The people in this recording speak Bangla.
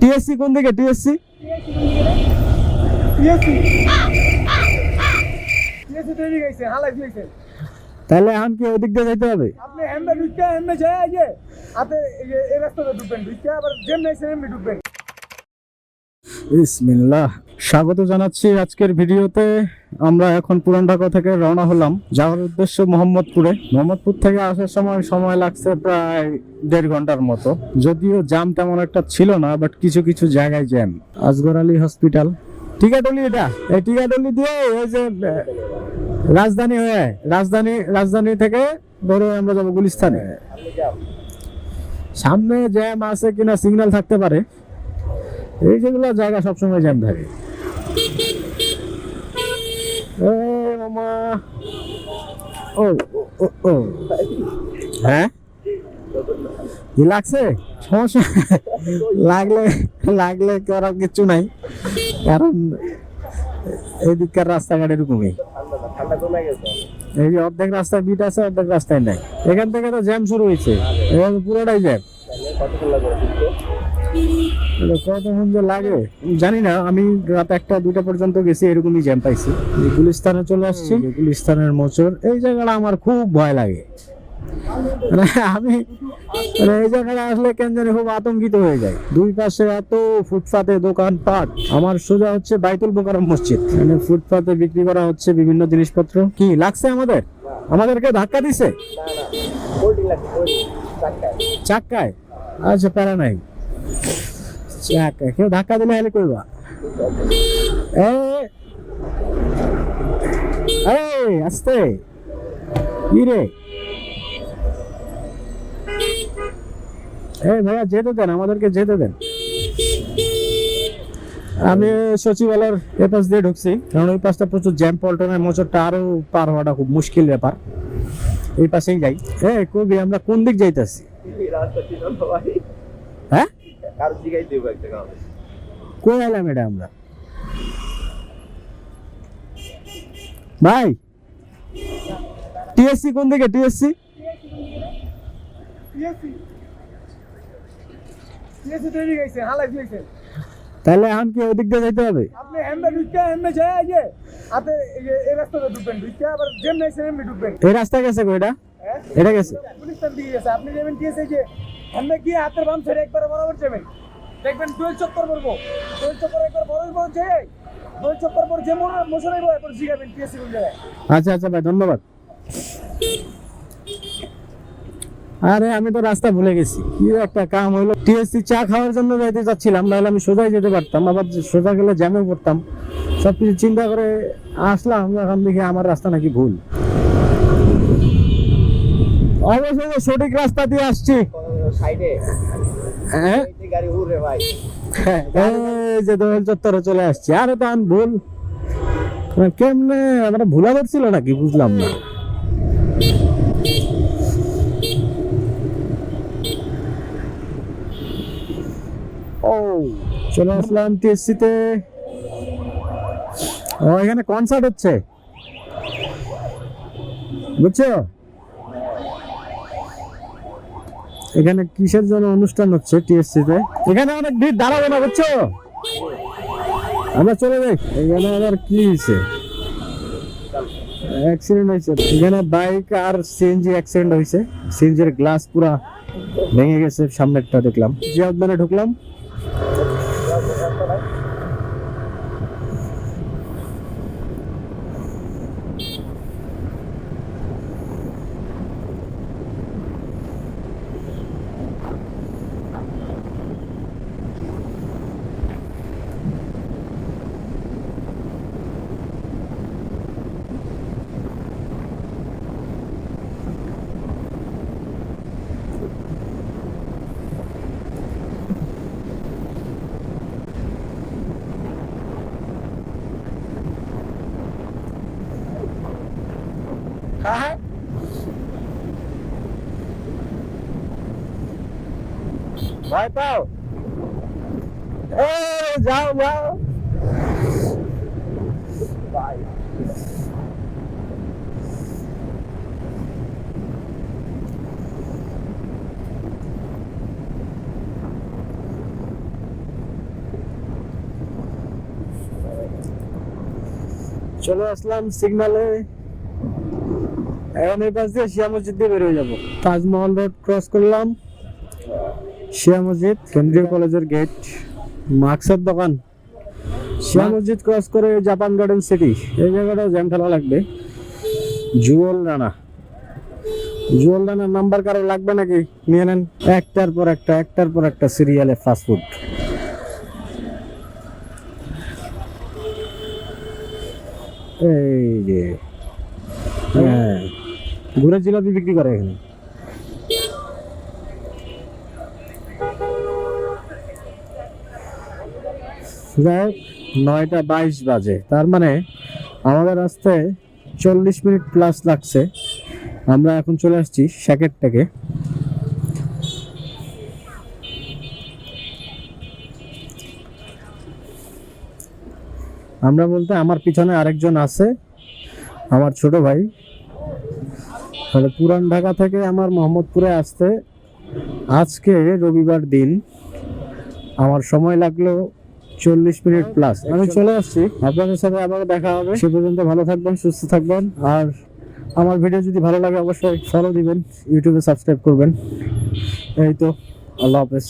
টিএসসি কোন দিকে? টিএসসি তৈরি গেছে হালাই দিয়েছে। তাহলে এখন কি ওই দিক দিয়ে যাইতে হবে? আপনি হেমে ঢুকে হেমে যায় আগে আপনি এই রাস্তাতে ঢুকবেন, ঢুকে আবার যেমনি সেমনি ঢুকবেন। বিসমিল্লাহ, স্বাগত জানাচ্ছি আজকের ভিডিওতে। আমরা এখন পুরান ঢাকা থেকে রওনা হলাম, যাওয়ার উদ্দেশ্য মোহাম্মদপুরে। মোহাম্মদপুর থেকে আসার সময় লাগছে প্রায় 1.5 ঘন্টার মতো। যদিও জ্যাম তেমন একটা ছিল না, বাট কিছু কিছু জায়গায় জ্যাম। আসগর আলী হসপিটাল, টিকাটলি, এটা এই টিকাটলি দিয়ে ওই যে রাজধানী হয়ে রাজধানী থেকে ধরে আমরা যাবো গুলিস্তানে। সামনে জ্যাম আছে কিনা সিগন্যাল থাকতে পারে, এই যেগুলো জায়গা সবসময় জ্যাম থাকে। মামা, ও ও ও হ্যাঁ, কি লাগছে? সমস্যা লাগলে লাগলে করার কিছু নাই, কারণ এদিককার রাস্তাঘাট এরকমই। এই যে অর্ধেক রাস্তায় বিট আছে, অর্ধেক রাস্তায় নাই। এখান থেকে তো জ্যাম শুরু হয়েছে, এবার পুরোটাই জ্যাম। কতক্ষণ যে লাগে জানি না, আমি রাত 1-2টা পর্যন্ত গেছি, এরকমই জ্যাম পাইছি। গুলিস্তানে চলে আসছি, গুলিস্তানের মোচড়। এই জায়গাটা আমার খুব ভয় লাগে। আমি এই জায়গাটা আসলে কেন জানি খুব আতঙ্কিত হয়ে যায়। দুই পাশে এত ফুটপাতে দোকানপাট। আমার সোজা হচ্ছে বাইতুল মোকাররম মসজিদ, মানে ফুটপাতে বিক্রি করা হচ্ছে বিভিন্ন জিনিসপত্র। কি লাগছে আমাদেরকে ধাক্কা দিছে চাক্কায়? আচ্ছা, প্যারা নাই, কেউ ধাক্কা দিলে হেলে করবা। আস্তে কি রে, ভাইয়া যেতে দেন, আমাদেরকে যেতে দেন। আমি সচিবালয়ের এ পাশ দিয়ে ঢুকছি, কারণ ওই পাশটা প্রচুর জ্যাম। পল্টনের মোচরটা আরো পার হওয়াটা খুব মুশকিল ব্যাপার। এই পাশেই যাই। কবি, আমরা কোন দিক যাইতেছি? হ্যাঁ, কই এলাম এটা আমরা? ভাই, টিএসসি কোন দিকে? টিএসসি তৈরি গেছে হালাই দিয়েছে। তাহলে এখন কি ওই দিক দিয়ে যাইতে হবে? আপনি হেমে ঢুকে হেমে যায় আগে আপনি এই রাস্তাতে ঢুকবেন, ঢুকে আবার যেমনি সেমনি ঢুকবেন। এই রাস্তা গেছে গো, এটা গেছে গুলিস্তান দিকে গেছে। আপনি যাবেন টিএসএ যে হেমে গিয়ে হাতের বাম সাইডে একবার বরাবর যাবেন, দেখবেন দোল চক্কর পড়বো। দোল চক্কর একবার বড় যায়, দোল চক্কর পর যে মোশন আইবো একবার জিগাবেন টিএসএ কোন জায়গায়। আচ্ছা আচ্ছা ভাই, ধন্যবাদ। আরে আমি তো রাস্তা ভুলে গেছি, কি একটা কাম হইলো। টিএসসি চা খাওয়ার জন্য যাইতে চাচ্ছিলাম, নাহলে আমি সোজাই যেতে পারতাম। আবার সোজা গেলে জ্যামে পড়তাম। সবকিছু চিন্তা করে আসলাম, এখন দেখি আমার রাস্তা নাকি ভুল। অবশ্যই সঠিক রাস্তা দিয়ে আসছি। হ্যাঁ, এই যে দোল চত্বরে চলে আসছি। আরে তো আমি ভুল কেমনে, আমরা ভুলা করছিল নাকি বুঝলাম না। ও, চলে আসলাম টিএসসিতে। ও, এখানে কনসার্ট হচ্ছে, বুঝছো? এখানে কিসের জন্য অনুষ্ঠান হচ্ছে টিএসসিতে? এখানে অনেক ভিড়, দাঁড়াবে না, বুঝছো? আমরা চলে যাই। এখানে আবার কি হয়েছে? অ্যাক্সিডেন্ট হয়েছে এখানে, বাইক আর সিএনজি অ্যাক্সিডেন্ট হয়েছে। সিএনজির গ্লাস পুরা ভেঙে গেছে, সামনেরটা দেখলাম। জিয়াউদ্দানে ঢুকলাম। ভয় পাও? যাও যাও। চলে আসলাম সিগন্যালে। এখন এই পাশ দিয়ে শিয়া মসজিদ দিয়ে বের হয়ে যাবো। তাজমহল রোড ক্রস করলাম, শিয়া মসজিদ, কেন্দ্রীয় কলেজের গেট, মার্কসের দোকান, শিয়া মসজিদ ক্রস করে জাপান গার্ডেন সিটি। এই জায়গাটাও জ্যাম ফেলা লাগবে। জুয়েল রানার নাম্বার কারো লাগবে নাকি? নিয়ে নেন। একটার পর একটা সিরিয়ালে ফাস্টফুড। এই যে হ্যাঁ, ঘুরে জিলাপি বিক্রি করে এখানে। যাই হোক, 9:22 বাজে, তার মানে আমাদের রাস্তায় 40 মিনিট প্লাস লাগছে। আমরা এখন চলে আসছি স্যাকেট থেকে। আমরা বলতে আমার পিছনে আরেকজন আছে, আমার ছোট ভাই। তাহলে পুরান ঢাকা থেকে আমার মোহাম্মদপুরে আসতে আজকে রবিবার দিন আমার সময় লাগলো 40 মিনিট প্লাস। আমি চলে আসছি, আপনাদের সাথে আবার দেখা হবে। সে পর্যন্ত ভালো থাকবেন, সুস্থ থাকবেন। আর আমার ভিডিও যদি ভালো লাগে অবশ্যই ফলো দিবেন, ইউটিউবে সাবস্ক্রাইব করবেন। এই তো, আল্লাহ হাফেজ।